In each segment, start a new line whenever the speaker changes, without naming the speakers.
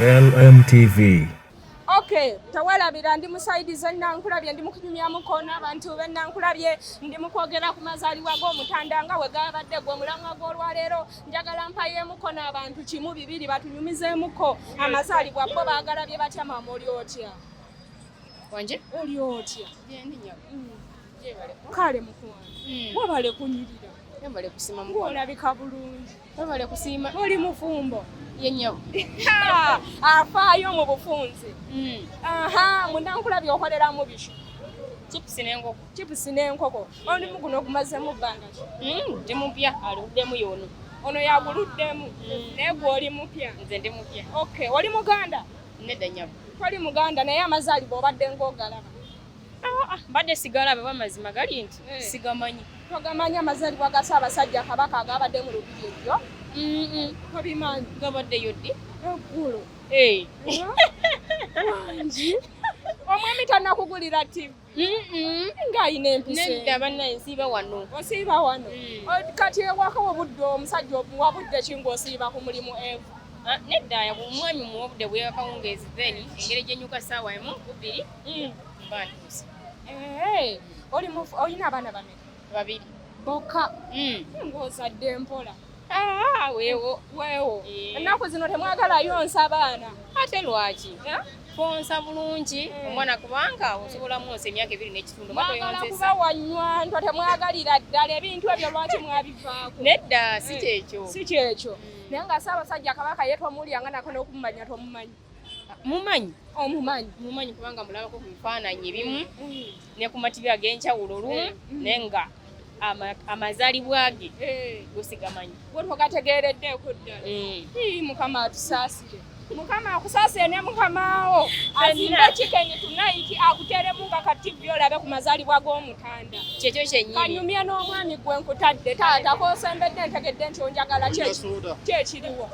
LMTV.
Okay, tawalabira ndi musaidize nankulabye ndi mukunyumya mukono abantu bennankulabye ndi mukwogera ku mazaalibwa g'omutanda nga bwe gabadde gwe mulamwa gw'olwaleero njagala mpaye mukono abantu kimu bibiri batunyumizeemuko amazaalibwa bo baagalabye batya mama oli otya
wanje
oli otya
yendi nyo
kale mukwano wabale kunyirira
yambale kusima mukono
olabika bulungi
wabale kusima
oli mufumbo
yenyo
afaayo mu bufunze munankulabye okolera mu bisho chipusi n'enkoko omulimu guno gumazemu bbanga
ndi mupya aluddemu yono
ono yaguluddemu naye gwe oli mupya
nze ndi mupya
okay oli muganda
nedda nyabo
toli muganda naye amazaalibwa obadde ng'ogalaba
mbadde sigalaba bamazima gali nti sigamanyi
togamanyi amazaalibwa ga Ssaabasajja Kabaka agabadde mu lubiri eryo tobimanyi
gabaddeyo ddi
eggulo wangi omwami tannakugulira ttivi ng'ayina empisa
nedda bannaye nsiiba wano
osiiba wano kati ewaka wabudde omusajja wabudde ki ng'osiiba ku mulimu eva
nedda omwami muwabudde bweyakawungeezi then engeri gyenyuka ssaawa emu kubiri mba ntuuse
olina abaana bameka
babiri
bokka ng'ozadde mpola weewo ennaku zino temwagalayo nsa baana
ate lwaki fonsa bulungi omwana kubanga osobola mwonsa emyaka 2 n'ekitundu
mwagala kuba wanywantwa temwagalira ddala ebintu ebyo lwaki mwabivaako
nedda si kyekyo
naye nga Ssaabasajja Kabaka ye tomuwulyanga nako n'okumumanya tomumanyi
mumanyi kubanga mulabako ku bifaananyi ebimu ne ku mativi ag'enjawulo lumu naye nga amazaalibwa ge gosigamanyi
gwe togategeereddeeko ddala mukama atusaasire mukama akusaasire ne mukamaawo azimbe chikenyi tonight akuteremu nga ka TV olabe ku mazaalibwa g'omutanda
kyekyo kyennyini
kanyumye n'omwami gwe nkutadde taata kosembedde ntegedde nti onjagala kyekiriwo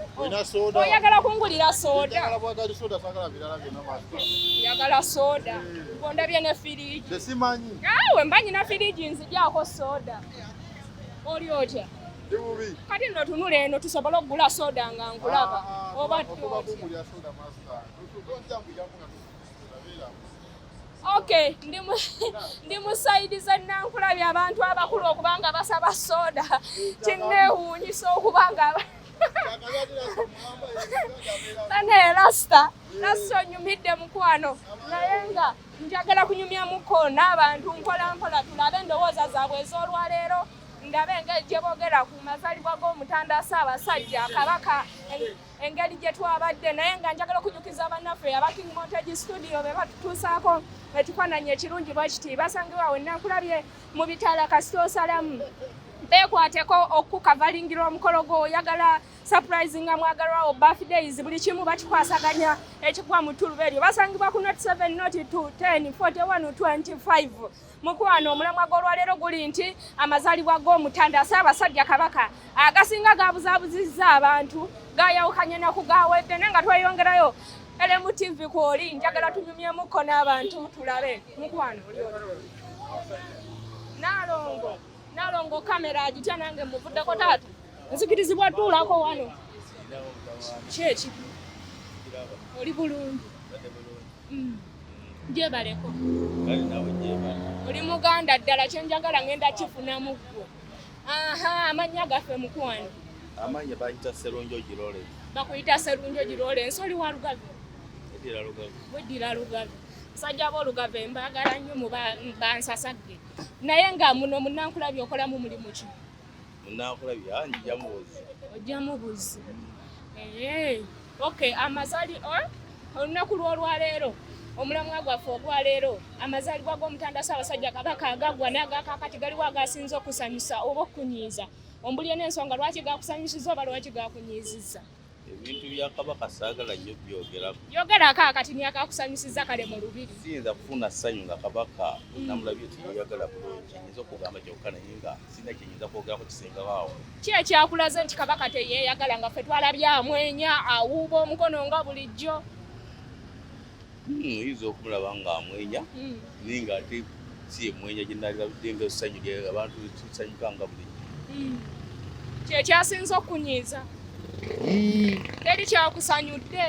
oyagala kungulira sooda njagala sooda ngondabye ne firiji awe mba nyina firiji nzigyako sooda oli otya kati nno tunula eno tusobole okugula sooda nga nkulaba oba okay ndi musaidize nankulabye abantu abakulu okubanga basaba sooda kinneewuunyisa okubanga bane rasta onyumidde mukwano naye nga njagala kunyumya muko n'abantu mpola tulabe endowooza zaabwe ez'olwaleero ndabe engeri gye boogera ku mazaalibwa g'omutanda Ssaabasajja Kabaka engeri gye twabadde naye nga njagala okujukiza bannaffe aba King Montage Studio be batutuusaako ekifaananyi ekirungi bwe kiti basangibwa wennakulabye mu bitaala kasita osalamu beekwateko okukavalingira omukolo gw'oyagala surprising mwagalwawo birthdays buli kimu bakikwasaganya ekikuba mu tuluba eryo basangibwa ku 07 not 10 41 25 mukwano omulamwa gw'olwaleero guli nti amazaalibwa g'omutanda Ssaabasajja Kabaka agasinga gabuzaabuzizza abantu gayawukanye naku gawedde naye nga tweyongerayo LMTV kwoli njagala tunyumyemuko n'abantu tulabe mukwano Nalongo kamera agitya nange muvuddeko taata nzikirizibwa tuulako wano kyeki oli bulungi gyebaleko oli muganda ddala kyenjagala ngenda kifunamu ggwe amannya gaffe mukwano
amanya bayita Serunjo Girole
bakuyita Serunjo Girole ensoli wa Lugave weddira Lugave musajja b'Olugave mbagala nnyo mu bansasagge naye nga muno munnankulabye okolamu mulimu ki
munnankulabye
ojjamu buzi okay olunaku lw'olwaleero omulamwa gwaffe ogwaleero amazaalibwa g'omutanda Ssaabasajja Kabaka agaggwa n'agakakati galiwo agasinza okusanyusa oba okunyiiza ombulye n'ensonga lwaki gakusanyusiza oba lwaki gakunyiizizza
ebintu bya Kabaka saagala nnyo byogerako
yogerako akati niyakakusanyusiza kale mu lubiri
siyinza kufuna ssanyu nga Kabaka namulabye tiyagala bulungi nyinza okugamba kyokka naye nga sina kyenyinza kwogerako kisingawaawo
ki ekyakulaze nti Kabaka teyeeyagala nga ffe twalabye amwenya awuuba omukono nga bulijjo
oyinza okumulaba nga amwenya naye nga ate si emwenya gyenalabudde nga essanyu abantu tusanyuka nga bulijjo
kyekyasinza okunyiiza teri kyakusanyudde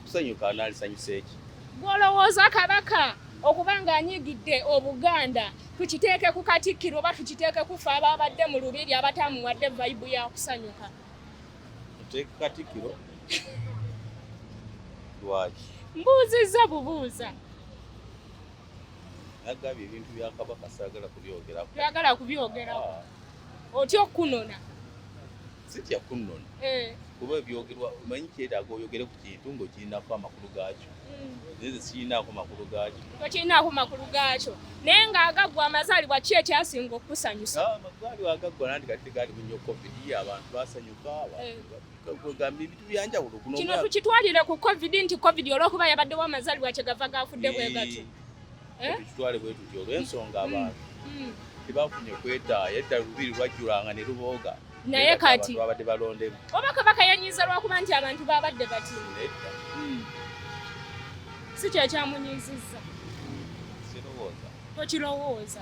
kusanyuka analisanyusa eki
gwolowooza kabaka okubanga anyigidde Obuganda tukiteeke ku Katikkiro oba tukiteeke kufa ababadde mu lubiri abatamuwadde vibe ya kusanyuka
tuteeke Katikkiro lwaki
mbuuzizza bubuuza
nagambye ebintu bya kabaka saagala kubyogerako
byagala kubyogerako otya okunona
sitya kunnona kuba byogerwa omanyi kyetaaga oyogere ku kintu ng'okirinako amakulu gaakyo nze sirinaako makulu gaakyo
tokirinako makulu gaakyo naye ng'agaggwa amazaalibwa ki ekyasinga okusanyusa
amazaalibwa agaggwa nandi kati tegaali munyo covid abantu basanyuka gamba ebintu byanjawulo
kino tukitwalire ku covid nti covid olw'okuba yabaddewo amazaalibwa kyegava gafudde bwe gatyo
tukitwale bwe tutyo olw'ensonga abantu tebafunye kwetaaya edda lubiri lwajjulanga ne lubooga
naye kati
babadde balondemu
oba kabaka yanyiiza lwakuba nti abantu babadde bati si kyekyamunyiizizza
sirowooza
tokirowooza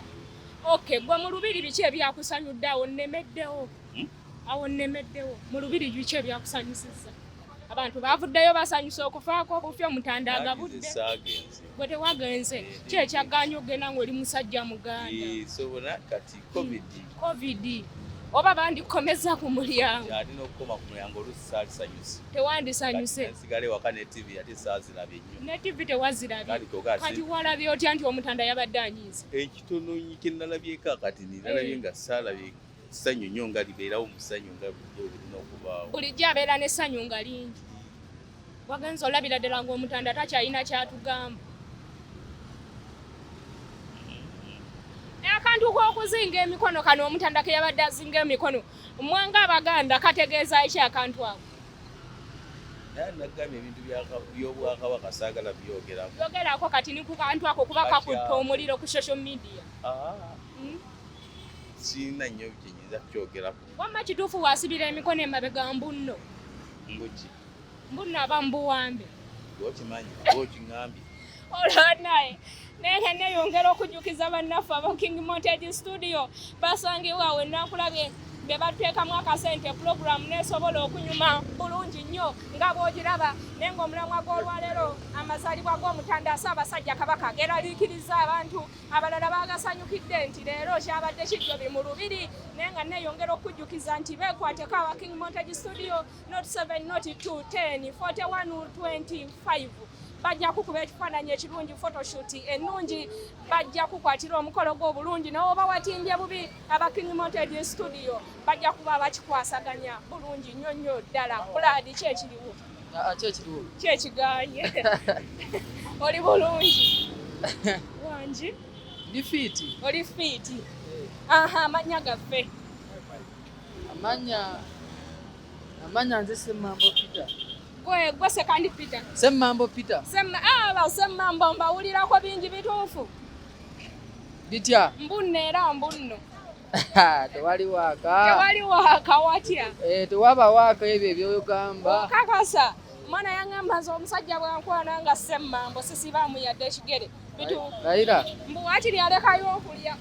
okay gwe mu lubiri biki ebyakusanyudde awo nnemeddewo mu lubiri biki ebyakusanyusizza abantu bavuddeyo basanyusa okufaako obufya omutanda agabudde gwe tewagenze ki ekyaganya ogenda ng'oli musajja muganda
sobona kati covid
oba bandikomeza ku mulyango
alina okukoma ku mulyango oluusi saalisanyuse
tewandisanyuse
sigale waka ne tv ate saazirabye nnyo
ne tv tewazirabye kati walabye otya nti omutanda yabadde anyiiza
ekitono kye nalabyeko kati nalabye nga saalabye ssanyu nnyo nga libeerawo mu ssanyu nga bulina okubaawo
bulijjo abeera n'essanyu nga lingi wagenza olabira ddala ng'omutanda takyalina kyatugamba akantu k'okuzinga emikono kano omutanda ke yabadde azinga emikono mwanga Abaganda kategeeza eki akantu ako
nagambye ebintu by'obwakabaka saagala
byogerako kati ni ku kantu ako kuba kakutte omuliro ku social media
sirina nnyo kyenyinza kukyogerako
wamma kituufu wasibira emikono emabega mbunno mbunno aba mbuwambe
okimanyi okiŋambye
olwanaye naye neyongera okujjukiza bannaffe aba King Montage Studio basangibwa awo ennakulabye be bateekamu akasente pulogulaamu nesobola okunyuma bulungi nnyo nga bw'ogiraba naye ng'omulamwa gw'olwaleero amazaalibwa g'omutanda Ssaabasajja Kabaka geraliikiriza abantu abalala baagasanyukidde nti leero kyabadde kijjobi mu lubiri naye nga neyongera okujjukiza nti beekwateko aba King Montage Studio not 7 not 2 10 41 25 bajja kukuba ekifaananyi ekirungi photoshoot ennungi bajja kukwatira omukolo gw'obulungi nawe oba watimbye bubi aba King Montage Studio bajja kuba bakikwasaganya bulungi nnyo nnyo ddala buladi kyekiriwo kyekiganye oli bulungi wangi
ndi fiiti
oli fiiti amanya gaffe
amanya nze Semmambo Peter
gwe Sekandi Peter
Semmambo Peter
Semmambo mbawulirako bingi bituufu
bitya
mbunno era mbunno
tewali waaka
watya
tewaba waaka ebyo ebyoyogamba
kakasa mwana yaŋŋamba nze omusajja bwankwana nga Semmambo sisibaamu yadde ekigere
Raila
mbu wakiri alekayo okulya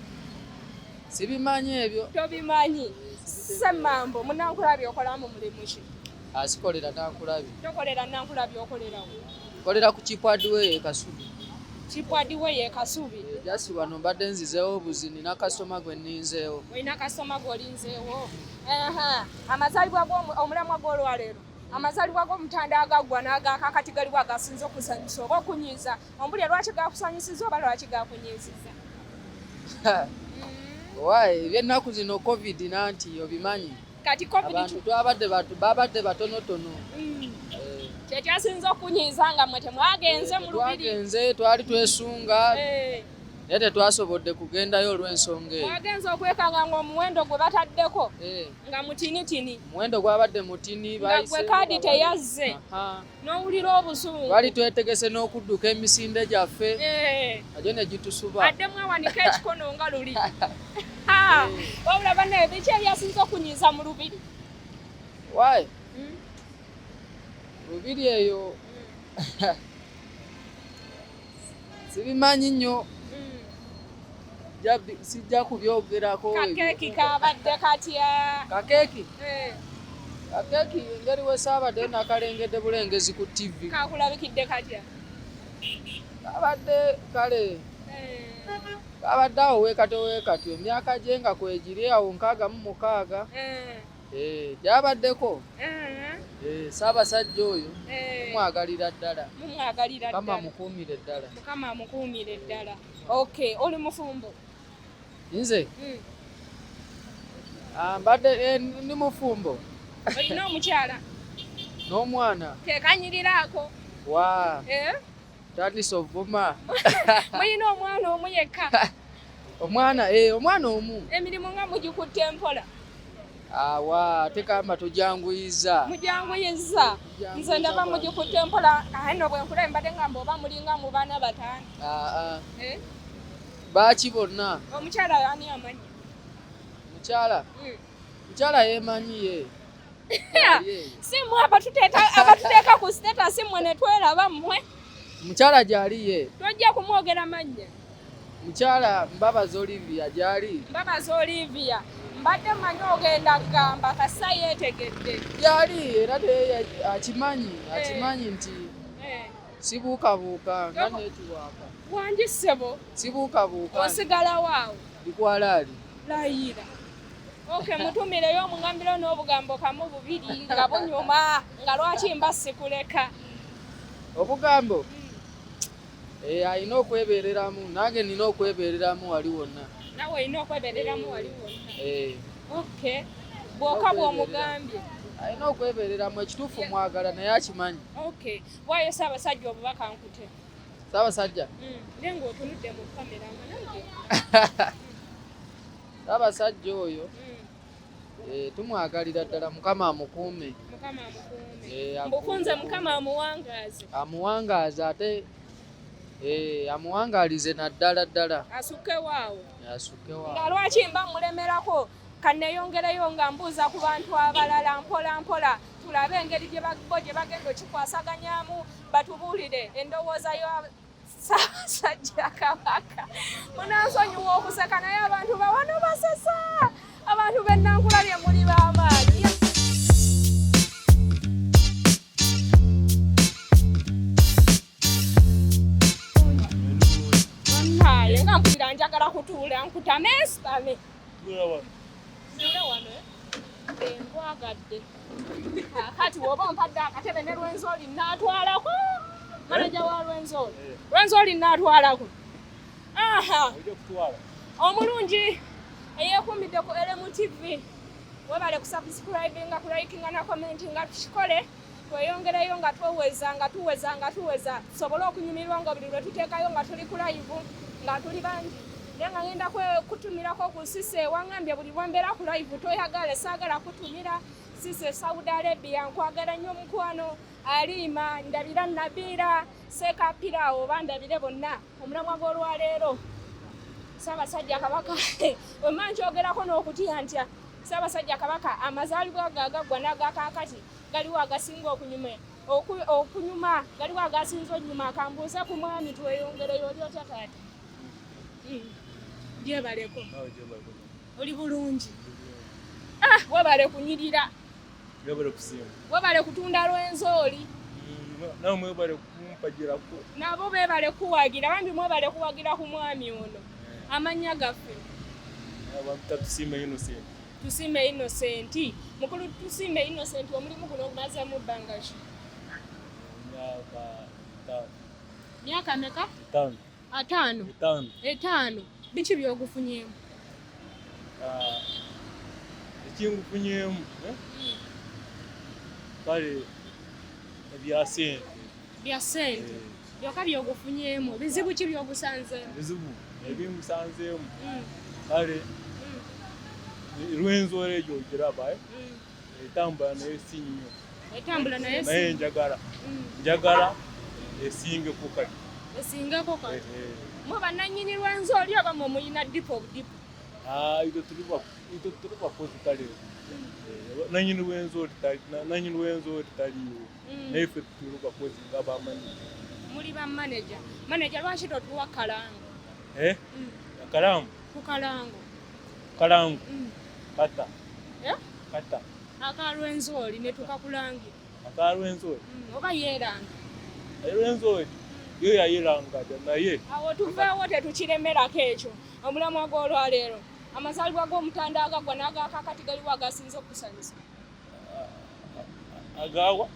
sibimanyi ebyo
tobimanyi Semmambo munnankulabye okolamu mulimu ki
asikolera Nankulabye
tokolera Nankulabye okolerawo
kolera ku Kipwadwe Kasubi jasi wano mbadde nzizeewo obuzini nakasoma gwe nninzeewo
olina kasoma gw'olinzeewo amazaalibwa omulamwa gw'olwaleero amazaalibwa g'omutanda agaggwa n'agakakati galiwo agasinza okusanyusa oba okunyiiza ombulya lwaki gakusanyusiza oba lwaki gakunyiizizza
owaye ebyennaku zino covid nanti obimanyi
kati
abantu babadde batonotono
kyekyasinza okunyiiza nga mwe temwagenze mu lubiri
twagenze twali twesunga naye tetwasobodde kugendayo olw'ensonga eyo
mwagenze okwekanga ng'omuwendo gwe bataddeko nga mutinitini
muwendo gwabadde mutini
nga gwe kaadi teyazze n'owulira obusungu
twali twetegese n'okudduka emisinde gyaffe agyo ne gitusuba
adde mwawanika ekikono nga luli wabula bannaye biki ebyasinza okunyiiza mu lubiri
waaye lubiri eyo sibimanyi nnyo sijja kubyogerako
kakeeki kabadde katya
kakeeki keki engeri we saabadde nakalengedde bulengezi ku TV.
Kakulabikidde katya?
Kabadde kale. Kabadde awo weekatyo emyaka gye nga kwegiri awo 66. Gyabaddeko. Ssaabasajja oyo mwagalira ddala. Mukama mukuumire ddala.
Mukama mukuumire ddala. Okay, oli mufumbo?
Nze? Mbadde ndi mufumbo.
Olina omukyala?
N'omwana.
Tekanyiriraako.
Wa. Tandise ovuma.
Mulina omwana omu yekka?
Omwana omu.
Emirimu nga mugikutte mpola?
Awa tekamba tujanguyiza.
Mujanguyiza. Nze ndaba mugikutte mpola. Nno bwe nkula mbadde ngamba oba mulinga mu baana bataano.
Baaki bonna?
Omukyala ani amanyi?
Mukyala yeemanyi ye.
Si mmwe abatuteeka ku status mmwe ne tweraba mmwe.
Mukyala gyali ye.
Tojja kumwogera mannya.
Mukyala Mbabazi Olivia gyali.
Mbabazi Olivia. Mbadde manyi ogenda kugamba kasa yeetegedde.
Gyali era akimanyi nti sibuukabuuka nga nekiwaaka.
Wangi ssebo?
Sibuukabuuka.
Osigalawo awo?
Likwalaali.
Layira. Okay, mutumireyo omungambiro n'obugambo kamu bubiri nga bunyuma nga lwaki mba sikuleka.
Obugambo? Alina okwebeereramu, nange nina okwebeereramu wali wonna.
Nawe olina okwebeereramu wali wonna? Okay. Bw'oka bw'omugambye?
Alina okwebeereramu, ekituufu mwagala naye akimanyi.
Okay. Waayo Ssaabasajja obubaka nkute.
Ssaabasajja?
Naye ng'otunudde mu kamera nange.
Ssaabasajja oyo tumwagalira ddala Mukama amukuume.
Mukama amukuume. Mbukunze Mukama amuwangaaze.
Amuwangaaze ate amuwangaalize naddala ddala.
Asukkewo awo.
Nga
lwaki mba mulemerako kanneeyongereyo nga mbuuza ku bantu abalala mpola mpola tulabe engeri gye bagenda okikwasaganyamu batubuulire endowooza ya Ssaabasajja Kabaka. Munansonyiwa okuseka naye abantu bawano basesa. Abantu b'Ennankula muli b'amaanyi. Bannaye nga mpulira njagala kutuula nkutame nsitame. Tuula wano nkwagadde. Kati bw'oba ompadde akatebe ne Lwenzoli nnaatwalako. Manaja wa Lwenzoli nnaatwalako. Omulungi eyeekuumidde ku LM TV. Webale ku subscribinga, ku likinga na commentinga tukikole. Tweyongereyo nga tuweza. Tusobole okunyumirwa nga buli lwe tuteekayo nga tuli ku live nga tuli bangi. Naye nga ngenda kutumirako ku Sise wangambye buli lwembeera ku live toyagala saagala kutumira. Sise Saudi Arabia nkwagala nnyo mukwano. Alima ndabira Nabira Sekapira oba ndabire bonna omulamwa gw'olwaleero Ssaabasajja Kabaka wemanjogerako n'okutya ntya Ssaabasajja Kabaka amazaalibwa gaagagwa n'agakaakati galiwo agasinga okunyuma galiwo agasinza onyuma akambuuze ku mwami tweyongereyo oli otya taata gyebaleko oli bulungi webale kunyirira webale kutunda Lwenzoli
nawe mwebale kumpagirako
nabo bebale kuwagira bambi mwebale kuwagira ku mwami ono amanya gaffe Tusime Innocent mukulu Tusime Innocent omulimu guno gumaze mu bangashi myaka meka? 5 biki byogufunyemu?
Ekingufunyemu kale bya sente byokka byogufunyemu bizibu ki byogusanzeemu? Bizibu ebimusanzeemu kale Lwenzoli egyo ogiraba etambula naye si nnyo naye njagala esingeko kati
esingeko kati mwe bannannyini Lwenzoli oba mwe muyina dipo
itwe tuli bakozi kale nannyini Lwenzoli taliyo naye ffe tuli bakozi nga bamaneja
muli bamaneja lwaki totuwa kalango?
Kalango?
Ku kalango
kata
Akalwenzoli ne tukakulangira.
Akalwenzoli.
Oba yeranga.
Lwenzoli. Yo yayiranga naye.
Awo tuveewo tetukiremerako ekyo. Omulamu gw'olwaleero. Amazaalibwa g'Omutanda agagwa n'agakakati galiwo agasinze okusanyusa.
Agawa?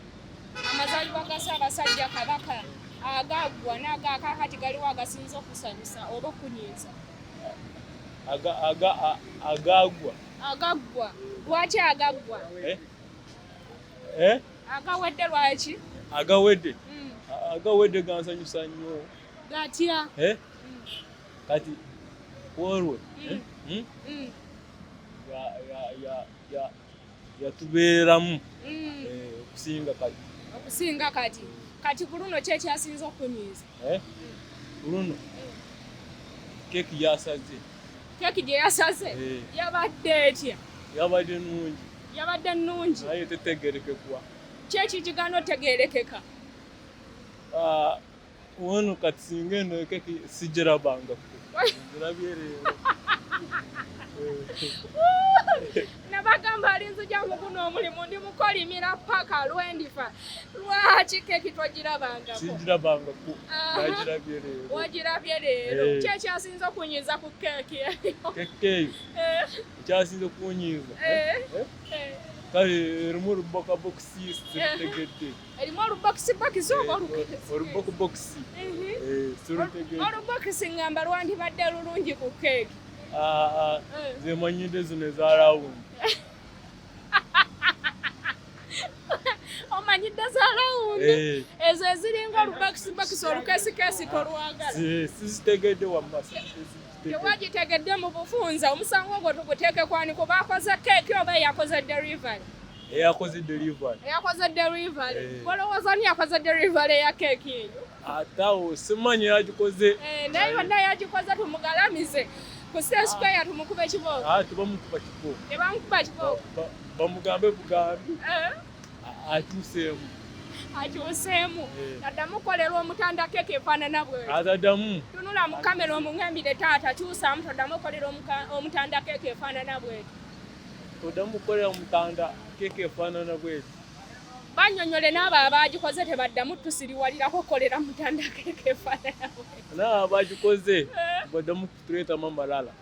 Amazaalibwa ga Ssaabasajja Kabaka agagwa n'agakakati galiwo agasinze okusanyusa oba okunyiiza.
Agagwa.
Agaggwa. Lwaki agaggwa? Agawedde lwaki?
Agawedde. Agawedde gansanyusa nnyo.
Gatya?
Kati olwo yatubeeramu okusinga kati. Kati ku luno kyekyasinze okunyiiza? Ku luno keeki yasaze. Keeki gye yasaze? Yabadde etya? Yabadde nnungi. Yabadde nnungi? Naye tetegerekekwa. Kyeki kigaana otegerekeka? Wano kati singa eno keeki sigirabangako. Ngirabyereero. Nabagamba alinzija mu guno omulimu ndi mukolimira paka lwendifa. Lwaki keeki twagirabangako? Sigirabangako. Nagirabye leero. Wagirabye leero. Kyekyasinze okunyiiza ku keeki eyo? Keeki eyo? Ekyasinze okunyiiza? Kale erimu olubokabokisi sirutegedde. Erimu olubokisibokisi oba olubokabokisi? Sirutegedde. Olubokisi ngamba lwandibadde lulungi ku keeki. Nze manyidde zino eza rawundi. Omanyidde za rawundi? Ezo eziringa olubokisibokisi olukeesikesi tolwagala? Sizitegedde wamma. Tewagitegedde mu bufunza omusango ogwo tuguteeke kwani kuba akoze keeki oba yakoze delivery? Eyakoze delivery. Eyakoze delivery. Olowooza ani yakoze delivery eya keeki eyo? Atawo simanyi yagikoze. Naye yonna yagikoze tumugalamize. Ku Square tumukuba ekiboko. Tebamukuba kiboko. Tebamukuba kiboko. Bamugambe bugambi. Atuuseemu. Akyuseemu. Addamu kukolera Omutanda keeki efaanana bwe. Ataddamu. Tunula mu kamera omuŋŋambire taata kyusaamu toddamu okukolera Omutanda keeki efaanana bwe. Toddamu kukolera Omutanda keeki efaanana bwe. Bannyonnyole n'abo abaagikoze tebaddamu tusiriwalirako okukolera Mutanda keeki efaanana bwe. N'abo abaagikoze baddamu kutuleetamu amalala.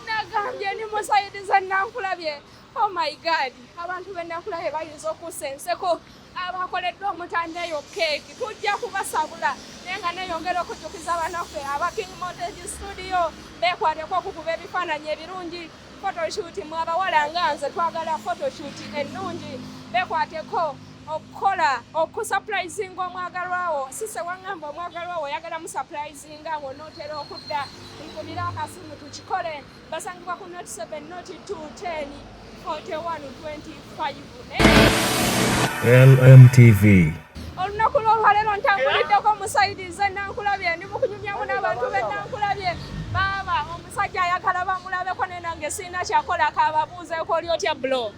Nagambye ni musayidiza Nankulabye. Oh my God, abantu b'Ennakulabye bayinza okussa enseko abakoleddwa Omutanda eyo keeki. Tujja kubasabula naye nga neeyongera okujjukiza banaffe aba King Montage Studio beekwateko okukuba ebifaananyi ebirungi photoshoot mu abawala nga nze twagala photoshoot ennungi beekwateko okukola okusupurizinga omwagalwawo. Sise waŋŋamba omwagalwawo oyagala musupurizinga ng'onootera okudda nkubira akasimu tukikole. Basangibwa ku Note 7 Note 210 4125.
LMTV.
Olunaku lw'olwaleero ntambuliddeko musayidize Nankulabye ndi mu kunyumyamu n'abantu b'Ennakulabye. Baaba omusajja ayagala bamulabeko naye nange sirina kyakola kababuuzeeko oli otya bulo.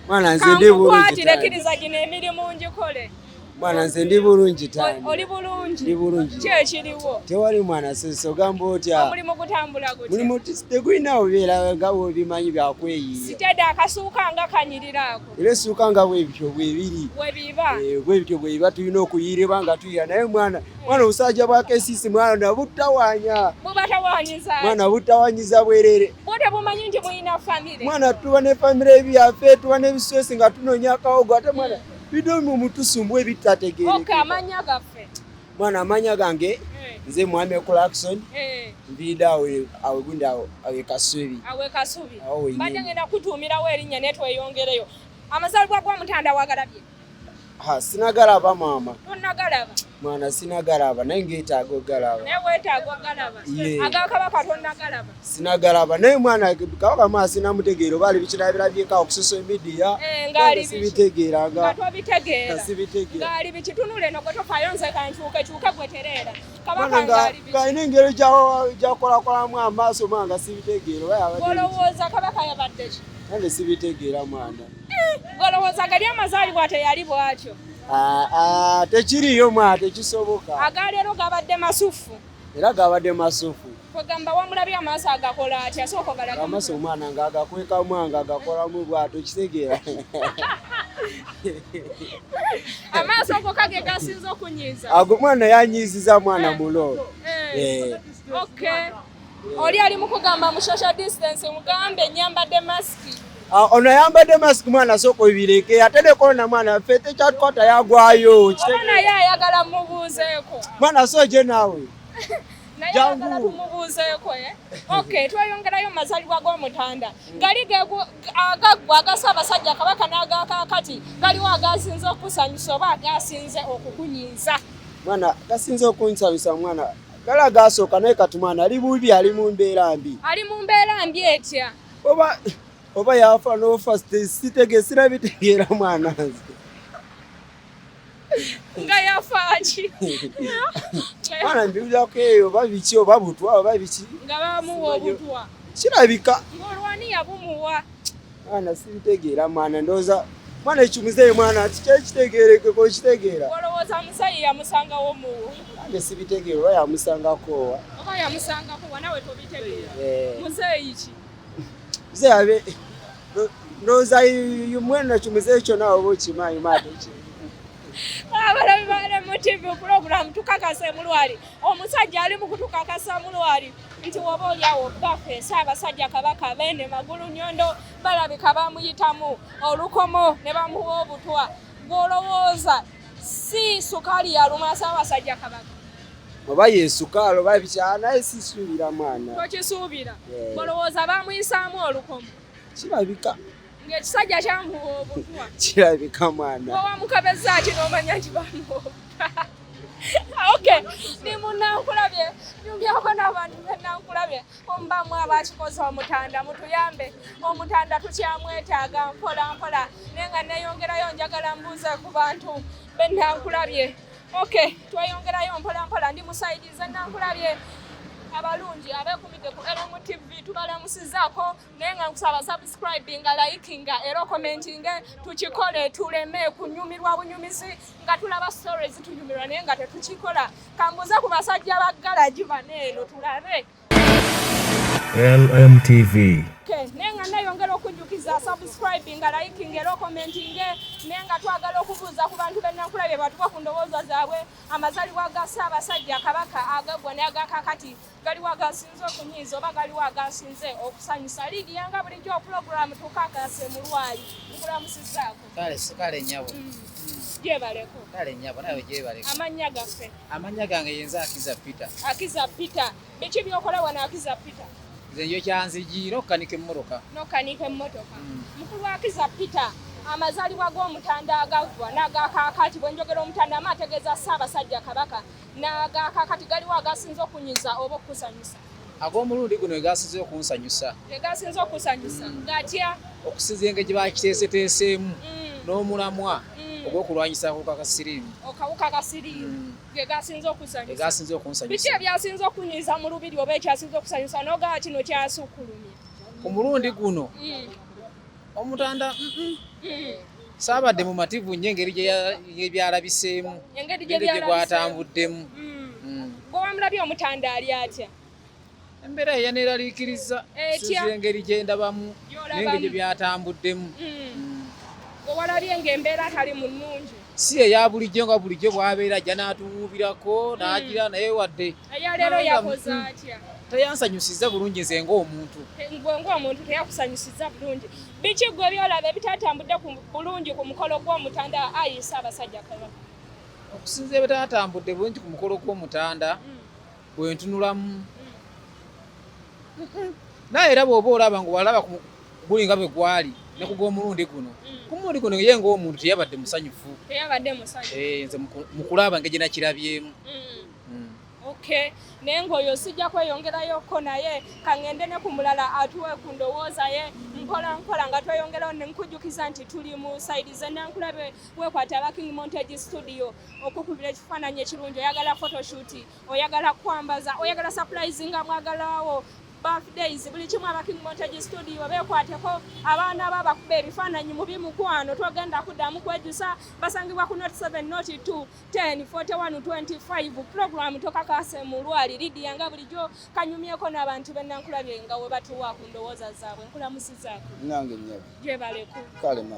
Mwana nze ndi bulungi.
Kankukwatire kkiriza gino emirimu ngikole.
Mwana nze ndi bulungi tani.
Oli bulungi?
Ndi bulungi.
Ki ekiriwo?
Tewali mwana siso gamba otya.
Omulimu gutambula gutya?
Mulimu tegulina obeera nga bw'obimanyi byakweyiiya.
Sitede akasuuka nga kanyiriraako.
Era essuuka nga bwebityo bwebiri.
Bwebiba?
Bwebityo bwebiba tulina okuyiiribwa nga tuyira naye mwana obusajja bwa KCC mwana nabutawaanya.
Bubatawaanyiza?
Mwana butawaanyiza bwerere.
Bwote bumanyi nti mulina famire?
Mwana tuba ne famire ebyaffe tuba n'ebiswesi nga tunoonya akawogo ate mwana bidomu mutusumbu ebitategeereka.
Okay, amanya gaffe.
Mwana amanya gange nze Mwami Clarkson. Nviida awe gundi awe Kasubi.
Awe Kasubi. Mbadde ngenda kutuumirawo erinnya ne tweyongereyo. Amazaalibwa g'Omutanda wagalabye? Sinagalaba maama. Tonnagalaba? Mwana sinagalaba naye ngeetaaga ogalaba. Naye weetaaga ogalaba? Agakabaka tonnagalaba? Sinagalaba naye mwana Kabaka maa sinamutegeera oba ali bikirabyeko ku social media. Ngaali sibitegeeranga. Nga tobitegeera? Sibitegeera. Ngaali biki? Tunula eno gwe tofaayo nze kankyuke gwe tereera. Kabaka ngaali biki? Kalina engero gy'akolakolamu amaaso manga sibitegeera. Olowooza Kabaka yabadde ki? Nange sibitegeera mwana. Golowooza gali amazaalibwa teyali bwatyo? Tekiriyo mwana tekisoboka. Agaleero gabadde masufu? Era gabadde masufu. Kwegamba wamulabye amaaso agakola atya soko galaga.
Amaaso omwana ng'agakweka mwanga agakolamu bw'ato kitegeera.
Amaaso go kage gasinze okunyiiza.
Ago mwana yanyiiziza mwana mulo.
Okay. Oli ali mu kugamba mu social distance mugambe nyambadde maski.
Ono yambadde mask mwana soko ibireke atende kona mwana fete chatkota yagwayo.
Ona yayagala mubuuzeeko.
Mwana soje nawe.
Jangu mubuuzeeko Okay, twayongerayo mazalibwa g'omutanda. Gali agagwa agasaba sajja kabaka n'agakakati galiwo agasinze okusanyusa oba agasinze okukunyiiza.
Mwana gasinze okunsanyusa mwana. Gala gasooka naye kati mwana ali bubi ali mu mbeera mbi.
Ali mu mbeera mbi etya?
Oba yafa no first sitegesera bitegeera mwana nze.
Nga yafa ki?
Mwana mbibuza ko eyo babiki oba butwa oba biki?
Nga bamuwa obutwa.
Kirabika.
Ng'olwani yabumuwa.
Mwana sibitegeera mwana ndoza. Mwana ekimuzeeyi mwana kitegeereke ko kitegeera.
Olowooza musayi yamusangawo muwo.
Ane sibitegeera oba yamusangako.
Oba yamusangako nawe tobitegeera. Muzeeyi ki?
Muzeeyi abe ndoza yumwena kimuzeeyi kyonna oba okimanyi maate ki?
Abalabi bale mu TV program tukakase mulwali. Omusajja ali mu kutukakasa mulwali. Nti woba olyawo baffe Ssaabasajja Kabaka Beene Magulu Nyondo balabika bamuyitamu olukomo ne bamuwa obutwa. Gw'olowooza si sukaali yaluma Ssaabasajja Kabaka.
Oba yesukaali oba biki naye sisuubira mwana.
Tokisuubira? Gw'olowooza bamuyisaamu olukomo?
Kirabika.
Ng'ekisajja kyamuwa obutwa.
Kirabika mwana.
Wamukabezza ki n'omanya nti bamuwa obutwa? Okay, ni munankulabye nyumbyako n'abantu bennankulabye ombamu abakikoze omutanda mutuyambe omutanda tukyamwetaaga mpola mpola naye nga neeyongerayo njagala mbuuze ku bantu bennankulabye. Okay, tweyongerayo mpola mpola ndi musaidize nnankulabye abalungi abeekumidde ku LM TV tubalamusizaako naye nga nkusaba subscribinga likinga era commentinga tukikole tuleme kunyumirwa bunyumizi nga tulaba stories tunyumirwa naye nga tetukikola kambuze ku basajja ba galaji baneeno tulabe
LM TV.
Okay, naye nga nayongera okujjukiza subscribinga likinga era commentinga naye nga twagala okubuuza ku bantu bennankulabye batuka ku ndowooza zaabwe amazalibwa ga Ssaabasajja Kabaka agaggwa n'agakakati galiwo agasinze okunyiiza oba galiwo agasinze okusanyusa. Liidi yanga bulijjo program tukakase mulwali nkulamusizaako.
Kale nnyabo.
Gyebaleko.
Kale nnyabo nawe gyebaleko.
Amannya gaffe.
Amannya gange yenza Akiza Peter.
Akiza Peter. Biki byokola wano Akiza Peter?
Nze njo kyanzijira okukanika emmotoka.
N'okanika emmotoka. Mukulu wa Akiza Peter amazalibwa g'omutanda agaggwa n'agakakati bwe njogera omutanda amategeeza Ssaabasajja Kabaka n'agakakati galiwo agasinze okunyiza oba okusanyusa.
Ag'omulundi guno egasinze okunsanyusa.
Egasinze okusanyusa. Gatya?
Okusinza engeri gye bakiteeseteeseemu n'omulamwa ogw'okulwanyisa akawuka ka siriimu.
Akawuka ka siriimu gegasinze okusanyusa.
Egasinze okunsanyusa.
Biki ebyasinze okunyiza mu lubiri oba ekyasinze okusanyusa n'ogaa kino kyasukkulumya?
Ku mulundi guno omutanda saabadde mu mativu nnyo engeri gye byalabiseemu engeri gye gwatambuddemu.
Gwe wamulabye omutanda ali atya?
Embeera eyaneeraliikiriza sinzira engeri gye ndabamu n'engeri gye byatambuddemu.
Gwe walabye ng'embeera atali mu nnungi?
Si eya bulijjo nga bulijjo bw'abeera ajja n'atuwuubirako n'agira naye wadde
eyaleero yakoze atya?
Teyansanyusiza bulungi nze ng'omuntu.
Gwe ng'omuntu teyakusanyusiza bulungi. Biki gwe byolaba ebitatambudde bulungi ku mukolo gw'omutanda ayi Ssaabasajja Kabaka?
Okusinza ebitatambudde bulungi ku mukolo gw'omutanda bwe ntunulamu naye era bw'oba olaba ng'owalaba guli nga bwe gwali ne ku gw'omulundi guno. Ku mulundi guno ye ng'omuntu teyabadde musanyufu.
Teyabadde musanyufu.
Nze mu kulaba engeri gye nakirabyemu.
Okay, naye ng'oyo sijja kweyongerayoko naye kaŋŋende ne ku mulala atuwe ku ndowooza ye mpola mpola nga tweyongerayo ne nkujjukiza nti tuli mu sayidi ze Nankulabe weekwata aba King Montage Studio okukubira ekifaananyi ekirungi oyagala photoshoot oyagala kwambaza oyagala surprise nga mwagalawo birthdays buli kimu aba King Montage studio bekwateko abaana babakuba ebifaananyi mu bimukwano twagenda kuddamu kwejusa basangibwa ku not 7 not 2 10 41 25 program tokakase mu lwali Lydia nga bulijjo kanyumyeko n'abantu bennankulabye nga we batuwa ku ndowooza zaabwe nkulamusizaako
nange nnyabo
gye baleku
kale ma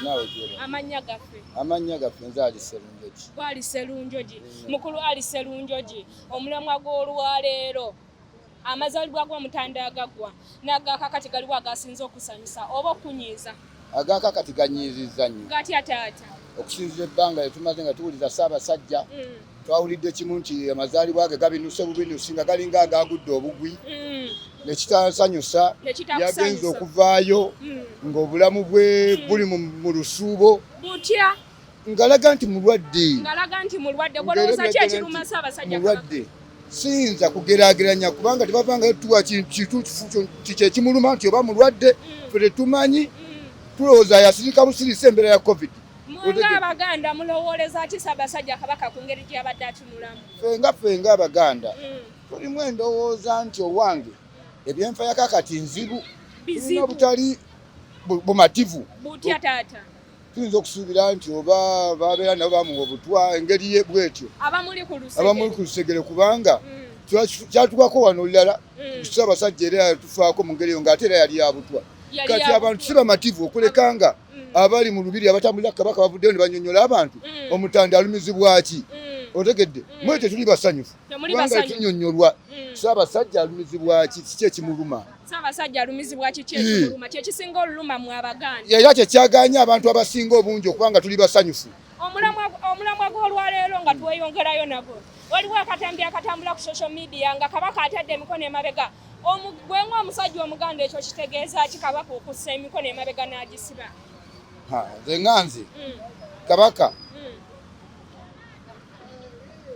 nawe gyeba
amanya gaffe
nze Ali Serunjoji
bwali Serunjoji mukulu Ali Serunjoji omulamwa gw'olwaleero amazalibwa g'omutanda agagwa n'agakakati galiwo agasinza okusanyusa oba okunyiiza
agakakati ganyiizizza nnyo
gatya taata
okusinzira ebbanga lyetumaze nga tuwuliza Ssaabasajja twawulidde kimu nti amazaalibwa ge gabinuse bubinusi nga galinga agagudde obugwi nekitansanyusa yagenza okuvaayo ng'obulamu bwe buli mu lusuubo
butya
ngalaga nti mulwadde
golowooza ki ekiruma Ssaabasajja
mulwadde siyinza kugeraageranya kubanga tebavangayo tuwa kintu kyekimuluma nti oba mulwadde fe tetumanyi tulowooza yasirika busirisa embeera ya covid
nga Abaganda mulowooleza ki Ssaabasajja Kabaka ku ngeri gy'abadde atunulamu
fenga Abaganda tulimu endowooza nti owange ebyenfa ya kakati nzibu tulina obutali bumativu
butya taata
tuyinza okusuubira nti oba babeera nabo bamuwa obutwa engeri ye bwetyo abamuli ku lusegere kubanga kyatugwako wano olulala Ssaabasajja era yatufaako mu ngeri eyo ng'ate era yali yabutwa kati abantu si bamativu okulekanga abali mu lubiri abatambulira Kabaka bavuddeyo ne banyonyola abantu omutanda alumizibwa ki otegedde mwete tuli basanyufu kubanga tunyonyolwa Ssaabasajja alumizibwa ki kiki ekimuluma
Ssaabasajja alumizibwa ki ekimuluma kyekisinga oluluma mu Abaganda
era kyekyaganya abantu abasinga obungi okubanga tuli basanyufu
omulamwa gw'olwaleero nga tweyongerayo nagwo waliwo akatambi akatambula ku social media nga Kabaka atadde emikono emabega gwenga omusajja Omuganda ekyo kitegeeza ki Kabaka okussa emikono emabega n'agisiba
nze nganze Kabaka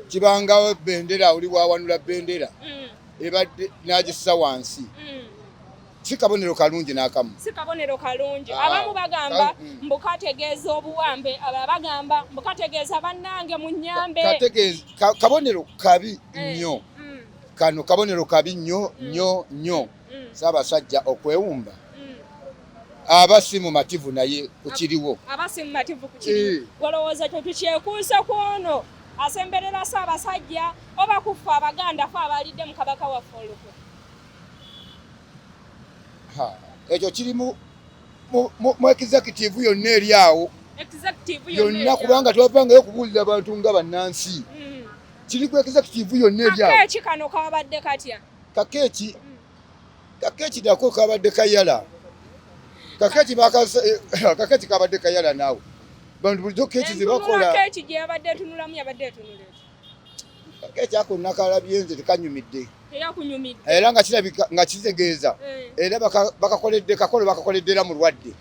kibangawo bendera oli wawanula bendera ebadde n'agissa wansi si kabonero kalungi n'akamu
abamu bagamba mbukategeeza obuwambe aba bagamba mbukategeeza bannange mu nnyambe
kabonero kabi nnyo kano kabonero kabi nnyo Ssaabasajja okwewumba abasi mu mativu naye kukiriwo
golowooza kyo tukyekuusa kwono asemberera Ssaabasajja oba kufa Abaganda fe abalidde mu Kabaka waffe olukwe
ekyo kiri mu executive yonna eri awo yonna kubanga tebavangayo okubuulira abantu nga bannansi kiri ku executive yonna eri awo
kakeeki kano kabadde katya
kakeeki nako kabadde kayala kakeeki kabadde kayala naawe bantu bulijjo keeki zebakola
keeki gyeyabadde etunulamu yabadde etunula
kakeeki ako nakalabye nze tekanyumidde
teyakunyumidde
era nga kirabika nga kitegeeza era kakolo bakakoledde era mulwadde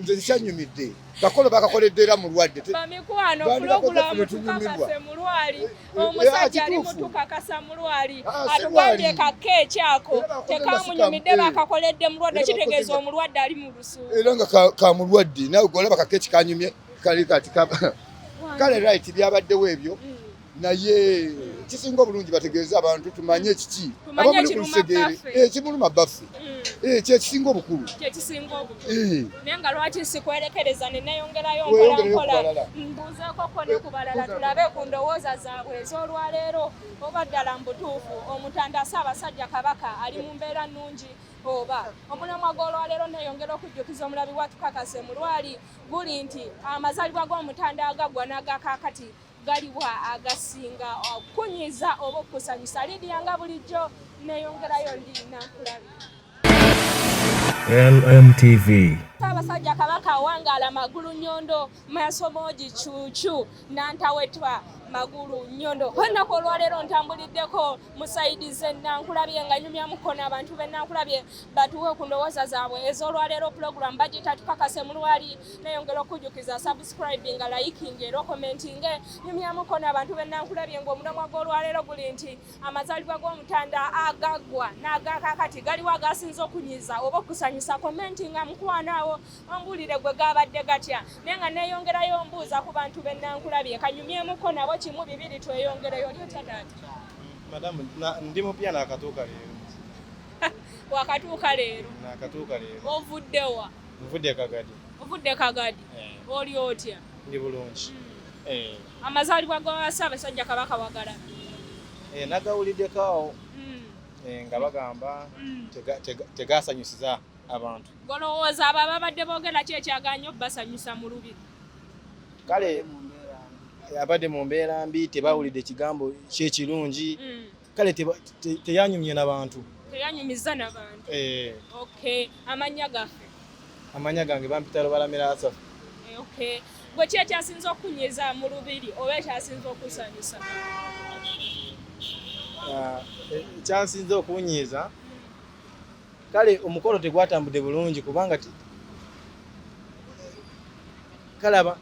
nze tekyanyumidde kakolo bakakoledde era mulwadde
bamikwano pulogulamu tukakase mulwali omusajja ali mutukakasa mulwali atugambye kakeeki ako tekamunyumidde bakakoledde mulwadde kitegeeza omulwadde ali mu lusuubu
era nga kamulwadde nawe golaba kakeeki kanyumye kali kati kale right byabaddewo ebyo naye kisinga obulungi bategeeza abantu tumanye kiki abamuli ku lusegere ekimuluma baffe kyekisinga obukulu
naye nga lwaki sikwerekereza neneyongerayo mpolampola mbuuzeeko ko ne ku balala tulabe ku ndowooza zaabwe ez'olwaleero oba ddala mbutuufu omutanda Ssaabasajja Kabaka ali mu mbeera nnungi oba omulamwa gw'olwaleero neyongera okujjukiza omulabi wa tukakase mu lwali guli nti amazaalibwa g'omutanda agagwa n'agakakati galiwa agasinga okunyiza oba okusanyusa Lydia nga bulijjo neyongerayo ndi Nankulabi
LMTV.
Ssaabasajja Kabaka awangaala Magulu Nnyondo Masomoji Cuucu Nantawetwa Magulu Nnyondo olunaku olwaleero ntambuliddeko mu sayidi ze Nankulabye nga nyumya mukono abantu be Nankulabye batuwe ku ndowooza zaabwe ez'olwaleero pulogulamu bagita tukakase mu lwali neyongera okujjukiza subscribing liking era commenting nyumya mukono abantu be Nankulabye ng'omulamwa gw'olwaleero guli nti amazaalibwa g'omutanda agaggwa n'agakakati galiwo agasinza okunyiza oba okusanyusa commenting mukwanaawo ombulire gwe gabadde gatya naye nga neyongerayo mbuuza ku bantu be Nankulabye kanyumyemuko nabo kimu bibiri tweyongereyo lyotya taata
Madam ndi mupya nakatuuka leero
wakatuuka leero.
Nakatuuka leero.
Ovudde wa?
Nvudde Kagadi.
Ovudde Kagadi. Oli otya?
Ndi bulungi.
Amazaalibwa ga Ssaabasajja Kabaka wagalaba?
Nagawuliddeko awo. Nga bagamba tegasanyusiza abantu.
Golowooza abo ababadde boogera ki ekyaganya obbasanyusa mu lubiri?
Kale abadde mu mbeera mbi tebawulidde ekigambo kyekirungi. Kale teyanyumye n'abantu.
Teyanyumiza n'abantu. Okay. Amannya gaffe?
Amannya gange bampita Lubalamira Asaf.
Okay. Gwe ki ekyasinza okunyiza mu lubiri oba ekyasinza okusanyusa?
Ekyasinza okunyiza kale omukolo tegwatambudde bulungi kubanga kalaba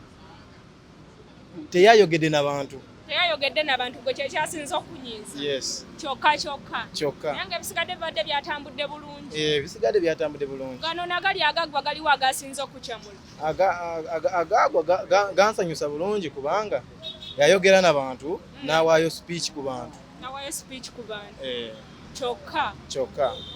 teyayogedde n'abantu.
Teyayogedde n'abantu gwe kyasinza okunyiza?
Yes.
Kyokka. Nange ebisigadde bibadde byatambudde bulungi?
Ebisigadde byatambudde bulungi.
Gano nagali agagwa galiwo agasinza okukyamula?
Agagwa gansanyusa bulungi kubanga yayogera n'abantu n'awaayo speech ku bantu. Kyokka.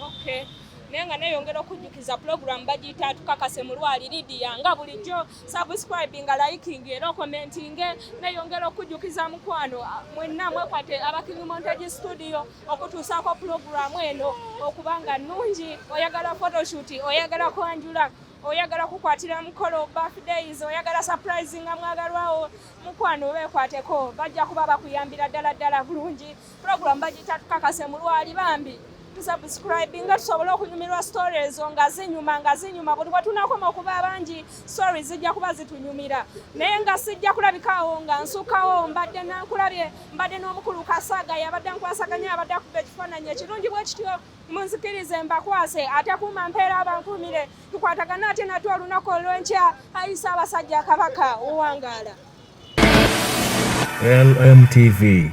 Okay. Naye nga neeyongera okujjukiza pulogulaamu bagiyita tukakase mu lwali Lydia nga bulijjo subscribinga likinga era okomentinge. Neeyongera okujjukiza mukwano mwenna mwekwate abakingi Montage Studio okutuusaako pulogulaamu eno okubanga nnungi. Oyagala photoshoot, oyagala kwanjula, oyagala kukwatira mukolo birthdays, oyagala surprisinga mwagalwawo, mukwano beekwateko bajja kuba bakuyambira ddala bulungi. Pulogulaamu bagiyita tukakase mu lwali bambi subscribinga tusobole okunyumirwa stories nga zinyuma buli bwe tunakoma okuba abangi stories zijja kuba zitunyumira. Naye nga sijja kulabikawo nga nsukawo mbadde nankulabye mbadde n'omukulu Kasaaga yabadde nkwasaganya abadde akuba ekifaananyi ekirungi bwe kityo munzikirize mbakwase ate kuuma mpeera abankuumire tukwatagana ate natwe olunaku olw'enkya Ayi Ssaabasajja Kabaka owangaala.
LMTV.